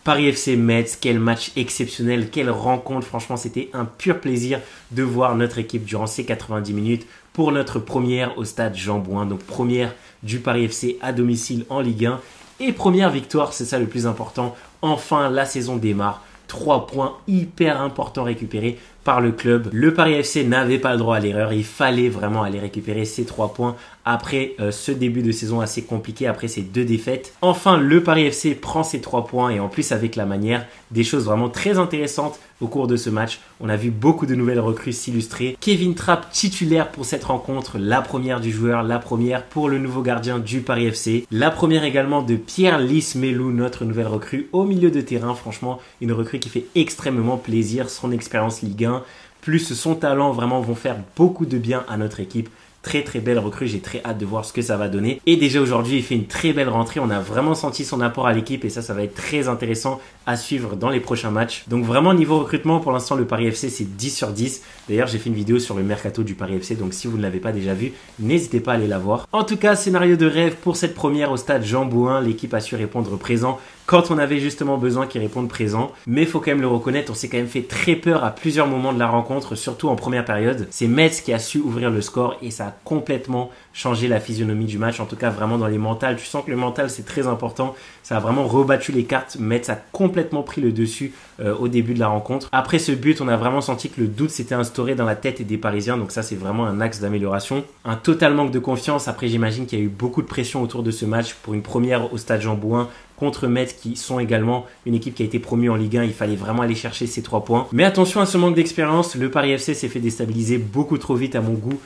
Paris FC Metz, quel match exceptionnel, quelle rencontre. Franchement, c'était un pur plaisir de voir notre équipe durant ces 90 minutes pour notre première au stade Jean Bouin. Donc première du Paris FC à domicile en Ligue 1 et première victoire, c'est ça le plus important. Enfin, la saison démarre. 3 points hyper importants récupérés par le club. Le Paris FC n'avait pas le droit à l'erreur. Il fallait vraiment aller récupérer ces 3 points après ce début de saison assez compliqué, après ces 2 défaites. Enfin, le Paris FC prend ces 3 points et en plus avec la manière, des choses vraiment très intéressantes au cours de ce match. On a vu beaucoup de nouvelles recrues s'illustrer. Kevin Trapp titulaire pour cette rencontre, la première du joueur, la première pour le nouveau gardien du Paris FC. La première également de Pierre Lismelou, notre nouvelle recrue au milieu de terrain. Franchement, une recrue qui fait extrêmement plaisir. Son expérience Ligue 1 plus son talent vraiment vont faire beaucoup de bien à notre équipe. Très très belle recrue, j'ai très hâte de voir ce que ça va donner. Et déjà aujourd'hui, il fait une très belle rentrée. On a vraiment senti son apport à l'équipe et ça va être très intéressant à suivre dans les prochains matchs. Donc vraiment niveau recrutement, pour l'instant le Paris FC c'est 10 sur 10. D'ailleurs j'ai fait une vidéo sur le mercato du Paris FC, donc si vous ne l'avez pas déjà vu, n'hésitez pas à aller la voir. En tout cas, scénario de rêve pour cette première au stade Jean Bouin. L'équipe a su répondre présent quand on avait justement besoin qu'ils répondent présent. Mais il faut quand même le reconnaître, on s'est quand même fait très peur à plusieurs moments de la rencontre, surtout en première période. C'est Metz qui a su ouvrir le score et ça a complètement changé la physionomie du match. En tout cas, vraiment dans les mentales. Tu sens que le mental, c'est très important. Ça a vraiment rebattu les cartes. Metz a complètement pris le dessus au début de la rencontre. Après ce but, on a vraiment senti que le doute s'était instauré dans la tête des Parisiens. Donc ça, c'est vraiment un axe d'amélioration. Un total manque de confiance. Après, j'imagine qu'il y a eu beaucoup de pression autour de ce match pour une première au stade Jean Bouin contre Metz qui sont également une équipe qui a été promue en Ligue 1. Il fallait vraiment aller chercher ces 3 points. Mais attention à ce manque d'expérience. Le Paris FC s'est fait déstabiliser beaucoup trop vite à mon goût.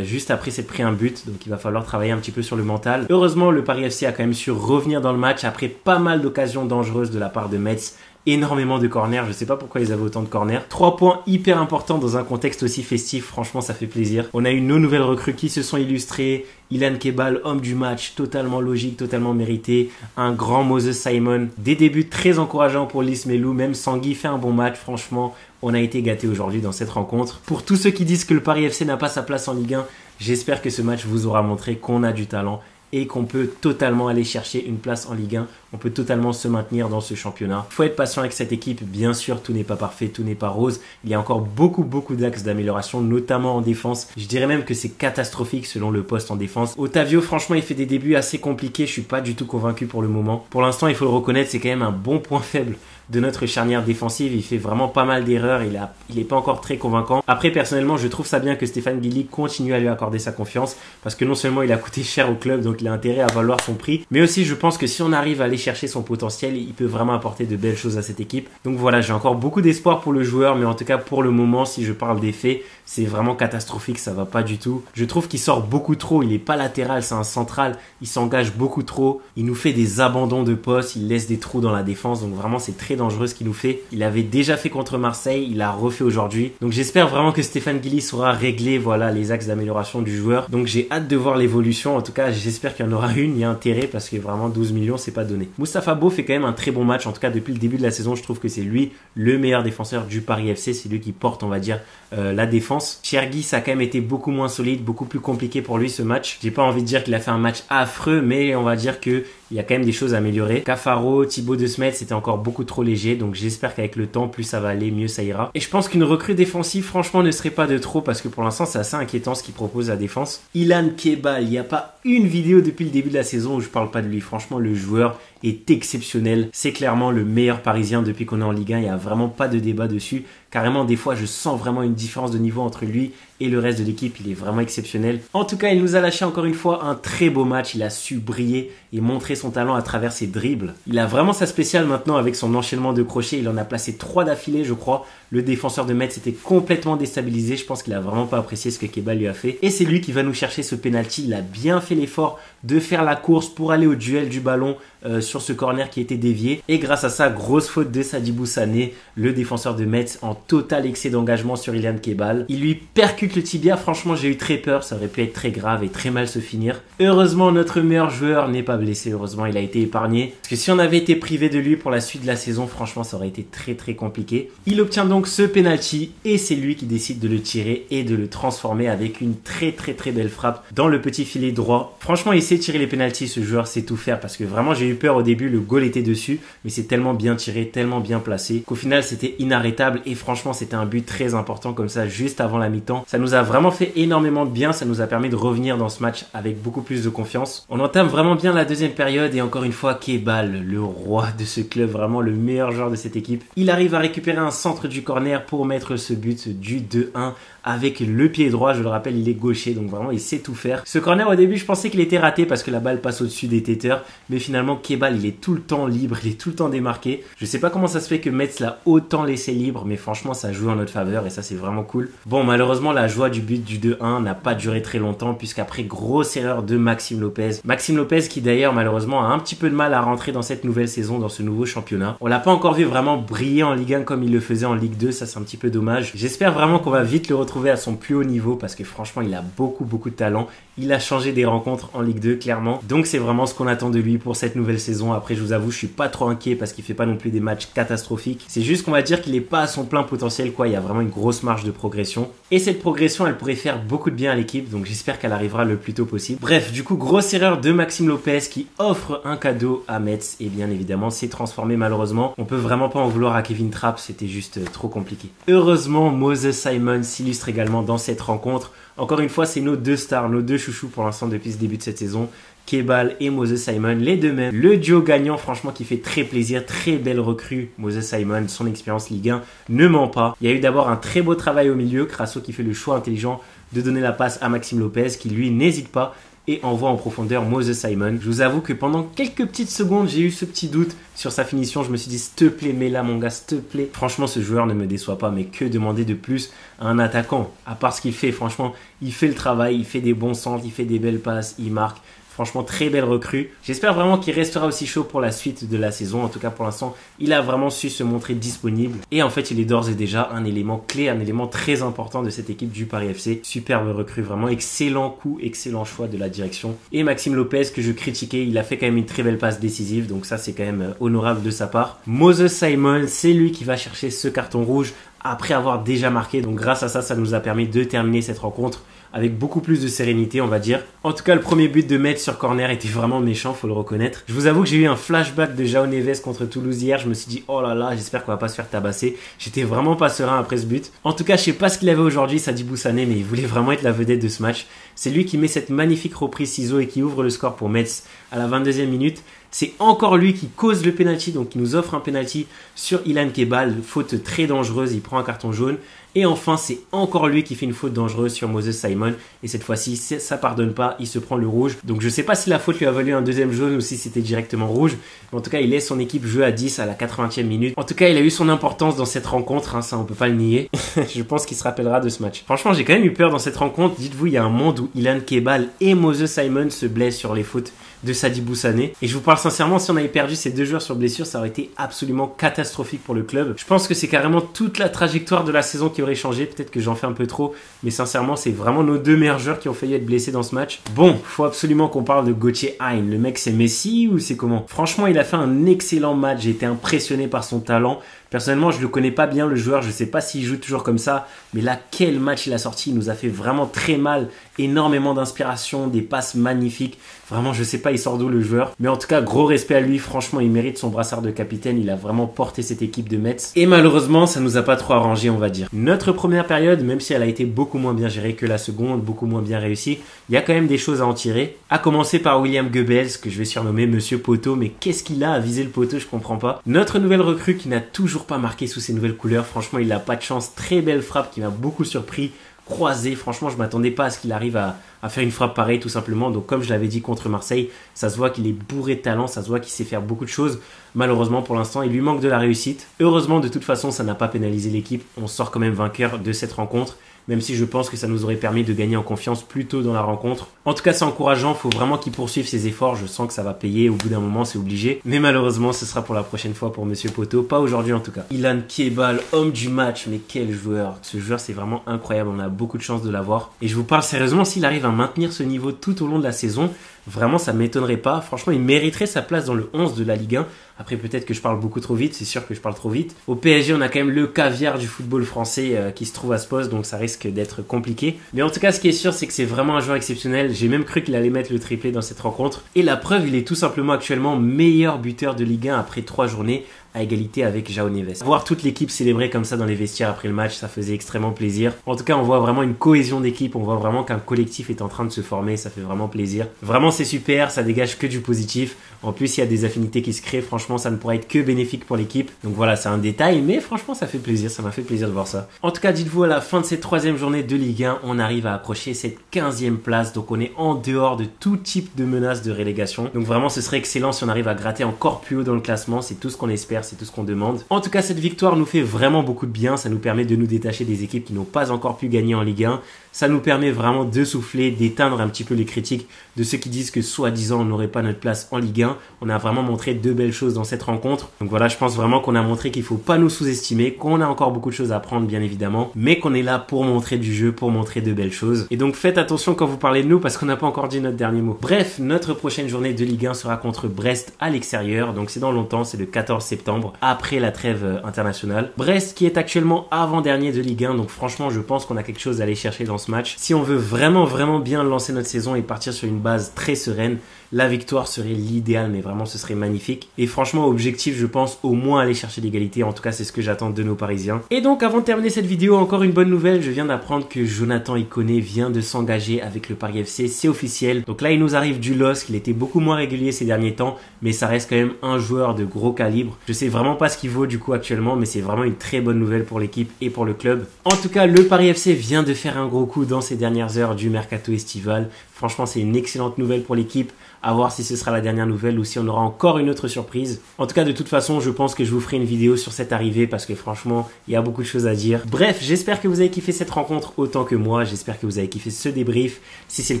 Juste après s'être pris un but, donc il va falloir travailler un petit peu sur le mental. Heureusement, le Paris FC a quand même su revenir dans le match après pas mal d'occasions dangereuses de la part de Metz. Énormément de corners, je ne sais pas pourquoi ils avaient autant de corners. 3 points hyper importants dans un contexte aussi festif, franchement ça fait plaisir. On a eu nos nouvelles recrues qui se sont illustrées. Ilan Kebal, homme du match, totalement logique, totalement mérité. Un grand Moses Simon, des débuts très encourageants pour Lismelou, même Sangui fait un bon match, franchement. On a été gâtés aujourd'hui dans cette rencontre. Pour tous ceux qui disent que le Paris FC n'a pas sa place en Ligue 1, j'espère que ce match vous aura montré qu'on a du talent et qu'on peut totalement aller chercher une place en Ligue 1. On peut totalement se maintenir dans ce championnat. Il faut être patient avec cette équipe. Bien sûr, tout n'est pas parfait, tout n'est pas rose. Il y a encore beaucoup d'axes d'amélioration, notamment en défense. Je dirais même que c'est catastrophique selon le poste en défense. Otavio, franchement, il fait des débuts assez compliqués. Je suis pas du tout convaincu pour le moment. Pour l'instant, il faut le reconnaître, c'est quand même un bon point faible de notre charnière défensive. Il fait vraiment pas mal d'erreurs. Il est pas encore très convaincant. Après, personnellement, je trouve ça bien que Stéphane Guilly continue à lui accorder sa confiance parce que non seulement il a coûté cher au club, donc il a intérêt à valoir son prix, mais aussi je pense que si on arrive à aller chercher son potentiel, il peut vraiment apporter de belles choses à cette équipe. Donc voilà, j'ai encore beaucoup d'espoir pour le joueur, mais en tout cas pour le moment, si je parle des faits, c'est vraiment catastrophique, ça va pas du tout. Je trouve qu'il sort beaucoup trop, il est pas latéral, c'est un central, il s'engage beaucoup trop, il nous fait des abandons de poste, il laisse des trous dans la défense, donc vraiment c'est très dangereux ce qu'il nous fait. Il avait déjà fait contre Marseille, il a refait aujourd'hui. Donc j'espère vraiment que Stéphane Guilly saura régler voilà les axes d'amélioration du joueur. Donc j'ai hâte de voir l'évolution. En tout cas, j'espère qu'il y en aura une. Il y a intérêt parce que vraiment 12 millions, c'est pas donné. Moustapha Beau fait quand même un très bon match. En tout cas, depuis le début de la saison, je trouve que c'est lui le meilleur défenseur du Paris FC. C'est lui qui porte, on va dire, la défense. Chergui, ça a quand même été beaucoup moins solide, beaucoup plus compliqué pour lui ce match. J'ai pas envie de dire qu'il a fait un match affreux, mais on va dire que il y a quand même des choses à améliorer. Cafaro, Thibaut De Smet, c'était encore beaucoup trop léger. Donc j'espère qu'avec le temps, plus ça va aller, mieux ça ira. Et je pense qu'une recrue défensive, franchement, ne serait pas de trop parce que pour l'instant, c'est assez inquiétant ce qu'il propose à la défense. Ilan Kebal, il n'y a pas une vidéo depuis le début de la saison où je parle pas de lui. Franchement, le joueur est exceptionnel. C'est clairement le meilleur parisien depuis qu'on est en Ligue 1. Il n'y a vraiment pas de débat dessus. Carrément, des fois, je sens vraiment une différence de niveau entre lui et le reste de l'équipe. Il est vraiment exceptionnel. En tout cas, il nous a lâché encore une fois un très beau match. Il a su briller et montrer son talent à travers ses dribbles. Il a vraiment sa spéciale maintenant avec son enchaînement de crochets. Il en a placé 3 d'affilée, je crois. Le défenseur de Metz était complètement déstabilisé. Je pense qu'il a vraiment pas apprécié ce que Kebal lui a fait. Et c'est lui qui va nous chercher ce penalty. Il a bien fait l'effort de faire la course pour aller au duel du ballon sur ce corner qui était dévié. Et grâce à ça, grosse faute de Sadibou Sané, le défenseur de Metz, en total excès d'engagement sur Ilan Kebal. Il lui percute but le tibia, franchement j'ai eu très peur, ça aurait pu être très grave et très mal se finir. Heureusement notre meilleur joueur n'est pas blessé, heureusement il a été épargné. Parce que si on avait été privé de lui pour la suite de la saison, franchement ça aurait été très compliqué. Il obtient donc ce penalty et c'est lui qui décide de le tirer et de le transformer avec une très belle frappe dans le petit filet droit. Franchement il sait tirer les penalties, ce joueur sait tout faire parce que vraiment j'ai eu peur au début, le goal était dessus, mais c'est tellement bien tiré, tellement bien placé qu'au final c'était inarrêtable et franchement c'était un but très important comme ça juste avant la mi-temps. Ça nous a vraiment fait énormément de bien, ça nous a permis de revenir dans ce match avec beaucoup plus de confiance. On entame vraiment bien la deuxième période et encore une fois Kebbal, le roi de ce club, vraiment le meilleur joueur de cette équipe. Il arrive à récupérer un centre du corner pour mettre ce but du 2-1 avec le pied droit, je le rappelle il est gaucher donc vraiment il sait tout faire. Ce corner au début je pensais qu'il était raté parce que la balle passe au-dessus des têteurs, mais finalement Kebbal il est tout le temps libre, il est tout le temps démarqué. Je sais pas comment ça se fait que Metz l'a autant laissé libre, mais franchement ça joue en notre faveur et ça c'est vraiment cool. Bon malheureusement la joie du but du 2-1 n'a pas duré très longtemps puisqu'après grosse erreur de Maxime Lopez. Maxime Lopez qui d'ailleurs malheureusement a un petit peu de mal à rentrer dans cette nouvelle saison, dans ce nouveau championnat. On l'a pas encore vu vraiment briller en Ligue 1 comme il le faisait en Ligue 2, ça c'est un petit peu dommage. J'espère vraiment qu'on va vite le retrouver à son plus haut niveau parce que franchement il a beaucoup de talent. Il a changé des rencontres en Ligue 2 clairement. Donc c'est vraiment ce qu'on attend de lui pour cette nouvelle saison. Après je vous avoue je suis pas trop inquiet parce qu'il fait pas non plus des matchs catastrophiques. C'est juste qu'on va dire qu'il est pas à son plein potentiel quoi. Il y a vraiment une grosse marge de progression. Et cette progression elle pourrait faire beaucoup de bien à l'équipe. Donc j'espère qu'elle arrivera le plus tôt possible. Bref du coup grosse erreur de Maxime Lopez qui offre un cadeau à Metz. Et bien évidemment c'est transformé malheureusement. On peut vraiment pas en vouloir à Kevin Trapp. C'était juste trop compliqué. Heureusement Moses Simon s'illustre également dans cette rencontre. Encore une fois, c'est nos deux stars, nos deux chouchous pour l'instant depuis ce début de cette saison. Kebbal et Moses Simon, les deux mêmes. Le duo gagnant, franchement, qui fait très plaisir. Très belle recrue, Moses Simon. Son expérience Ligue 1 ne ment pas. Il y a eu d'abord un très beau travail au milieu. Crasso qui fait le choix intelligent de donner la passe à Maxime Lopez, qui lui n'hésite pas et envoie en profondeur Moses Simon. Je vous avoue que pendant quelques petites secondes, j'ai eu ce petit doute sur sa finition. Je me suis dit, s'il te plaît, mets-la mon gars, s'il te plaît. Franchement, ce joueur ne me déçoit pas, mais que demander de plus à un attaquant? À part ce qu'il fait, franchement, il fait le travail, il fait des bons centres, il fait des belles passes, il marque. Franchement, très belle recrue. J'espère vraiment qu'il restera aussi chaud pour la suite de la saison. En tout cas, pour l'instant, il a vraiment su se montrer disponible. Et en fait, il est d'ores et déjà un élément clé, un élément très important de cette équipe du Paris FC. Superbe recrue, vraiment excellent coup, excellent choix de la direction. Et Maxime Lopez, que je critiquais, il a fait quand même une très belle passe décisive. Donc ça, c'est quand même honorable de sa part. Moses Simon, c'est lui qui va chercher ce carton rouge après avoir déjà marqué. Donc grâce à ça, ça nous a permis de terminer cette rencontre avec beaucoup plus de sérénité, on va dire. En tout cas, le premier but de Metz sur corner était vraiment méchant, faut le reconnaître. Je vous avoue que j'ai eu un flashback de João Neves contre Toulouse hier. Je me suis dit, oh là là, j'espère qu'on va pas se faire tabasser. J'étais vraiment pas serein après ce but. En tout cas, je sais pas ce qu'il avait aujourd'hui, Sadibou Sané, mais il voulait vraiment être la vedette de ce match. C'est lui qui met cette magnifique reprise ciseau et qui ouvre le score pour Metz à la 22e minute. C'est encore lui qui cause le penalty, donc qui nous offre un penalty sur Illan Kebbal, faute très dangereuse, il prend un carton jaune. Et enfin, c'est encore lui qui fait une faute dangereuse sur Moses Simon. Et cette fois-ci, ça pardonne pas, il se prend le rouge. Donc je sais pas si la faute lui a valu un deuxième jaune ou si c'était directement rouge. Mais en tout cas, il laisse son équipe jouer à 10 à la 80e minute. En tout cas, il a eu son importance dans cette rencontre, hein, ça on peut pas le nier. Je pense qu'il se rappellera de ce match. Franchement, j'ai quand même eu peur dans cette rencontre. Dites-vous, il y a un monde où Illan Kebbal et Moses Simon se blessent sur les fautes de Sadibou Sané. Et je vous parle sincèrement, si on avait perdu ces deux joueurs sur blessure, ça aurait été absolument catastrophique pour le club. Je pense que c'est carrément toute la trajectoire de la saison qui aurait changé. Peut-être que j'en fais un peu trop, mais sincèrement, c'est vraiment nos deux meilleurs joueurs qui ont failli être blessés dans ce match. Bon, faut absolument qu'on parle de Gauthier Hein. Le mec, c'est Messi ou c'est comment? Franchement, il a fait un excellent match. J'ai été impressionné par son talent. Personnellement, je le connais pas bien le joueur, je sais pas s'il joue toujours comme ça, mais là, quel match il a sorti, il nous a fait vraiment très mal, énormément d'inspiration, des passes magnifiques, vraiment je sais pas il sort d'où le joueur, mais en tout cas gros respect à lui, franchement il mérite son brassard de capitaine, il a vraiment porté cette équipe de Metz, et malheureusement ça nous a pas trop arrangé on va dire. Notre première période, même si elle a été beaucoup moins bien gérée que la seconde, beaucoup moins bien réussie, il y a quand même des choses à en tirer, à commencer par William Goebbels, que je vais surnommer Monsieur Poteau, mais qu'est-ce qu'il a à viser le poteau, je comprends pas. Notre nouvelle recrue qui n'a toujours pas marqué sous ses nouvelles couleurs, franchement il a pas de chance, très belle frappe qui m'a beaucoup surpris, croisé, franchement je m'attendais pas à ce qu'il arrive à faire une frappe pareille tout simplement, donc comme je l'avais dit contre Marseille, ça se voit qu'il est bourré de talent, ça se voit qu'il sait faire beaucoup de choses, malheureusement pour l'instant il lui manque de la réussite, heureusement de toute façon ça n'a pas pénalisé l'équipe, on sort quand même vainqueur de cette rencontre, même si je pense que ça nous aurait permis de gagner en confiance plus tôt dans la rencontre. En tout cas, c'est encourageant, faut vraiment qu'il poursuive ses efforts, je sens que ça va payer, au bout d'un moment c'est obligé, mais malheureusement ce sera pour la prochaine fois pour Monsieur Poto, pas aujourd'hui en tout cas. Ilan Kebal, homme du match, mais quel joueur, ce joueur c'est vraiment incroyable, on a beaucoup de chance de l'avoir, et je vous parle sérieusement, s'il arrive à maintenir ce niveau tout au long de la saison, vraiment ça m'étonnerait pas, franchement il mériterait sa place dans le 11 de la Ligue 1. Après peut-être que je parle beaucoup trop vite, c'est sûr que je parle trop vite. Au PSG on a quand même le caviar du football français qui se trouve à ce poste, donc ça risque d'être compliqué. Mais en tout cas ce qui est sûr c'est que c'est vraiment un joueur exceptionnel, j'ai même cru qu'il allait mettre le triplé dans cette rencontre. Et la preuve, il est tout simplement actuellement meilleur buteur de Ligue 1 après 3 journées, à égalité avec João Neves. Voir toute l'équipe célébrer comme ça dans les vestiaires après le match, ça faisait extrêmement plaisir. En tout cas, on voit vraiment une cohésion d'équipe, on voit vraiment qu'un collectif est en train de se former, ça fait vraiment plaisir. Vraiment, c'est super, ça dégage que du positif. En plus, il y a des affinités qui se créent, franchement, ça ne pourrait être que bénéfique pour l'équipe. Donc voilà, c'est un détail, mais franchement, ça fait plaisir, ça m'a fait plaisir de voir ça. En tout cas, dites-vous, à la fin de cette 3e journée de Ligue 1, on arrive à approcher cette 15e place, donc on est en dehors de tout type de menace de relégation. Donc vraiment, ce serait excellent si on arrive à gratter encore plus haut dans le classement, c'est tout ce qu'on espère, c'est tout ce qu'on demande. En tout cas, cette victoire nous fait vraiment beaucoup de bien, ça nous permet de nous détacher des équipes qui n'ont pas encore pu gagner en Ligue 1. Ça nous permet vraiment de souffler, d'éteindre un petit peu les critiques de ceux qui disent que soi-disant on n'aurait pas notre place en Ligue 1. On a vraiment montré de belles choses dans cette rencontre. Donc voilà, je pense vraiment qu'on a montré qu'il ne faut pas nous sous-estimer, qu'on a encore beaucoup de choses à apprendre bien évidemment, mais qu'on est là pour montrer du jeu, pour montrer de belles choses. Et donc faites attention quand vous parlez de nous parce qu'on n'a pas encore dit notre dernier mot. Bref, notre prochaine journée de Ligue 1 sera contre Brest à l'extérieur. Donc c'est dans longtemps, c'est le 14 septembre, après la trêve internationale. Brest qui est actuellement avant-dernier de Ligue 1, donc franchement je pense qu'on a quelque chose à aller chercher dans ce match. Si on veut vraiment bien lancer notre saison et partir sur une base très sereine, la victoire serait l'idéal, mais vraiment ce serait magnifique. Et franchement, objectif, je pense au moins aller chercher l'égalité. En tout cas, c'est ce que j'attends de nos Parisiens. Et donc, avant de terminer cette vidéo, encore une bonne nouvelle. Je viens d'apprendre que Jonathan Iconé vient de s'engager avec le Paris FC. C'est officiel. Donc là, il nous arrive du LOSC. Il était beaucoup moins régulier ces derniers temps, mais ça reste quand même un joueur de gros calibre. Je sais vraiment pas ce qu'il vaut du coup actuellement, mais c'est vraiment une très bonne nouvelle pour l'équipe et pour le club. En tout cas, le Paris FC vient de faire un gros coup dans ces dernières heures du mercato estival. Franchement, c'est une excellente nouvelle pour l'équipe. À voir si ce sera la dernière nouvelle ou si on aura encore une autre surprise. En tout cas, de toute façon, je pense que je vous ferai une vidéo sur cette arrivée parce que franchement, il y a beaucoup de choses à dire. Bref, j'espère que vous avez kiffé cette rencontre autant que moi. J'espère que vous avez kiffé ce débrief. Si c'est le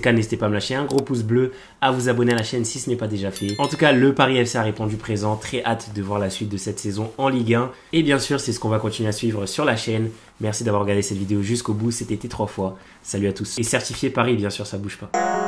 cas, n'hésitez pas à me lâcher un gros pouce bleu, à vous abonner à la chaîne si ce n'est pas déjà fait. En tout cas, le Paris FC a répondu présent. Très hâte de voir la suite de cette saison en Ligue 1. Et bien sûr, c'est ce qu'on va continuer à suivre sur la chaîne. Merci d'avoir regardé cette vidéo jusqu'au bout. C'était T3 fois. Salut à tous. Et certifié Paris, bien sûr, ça bouge pas.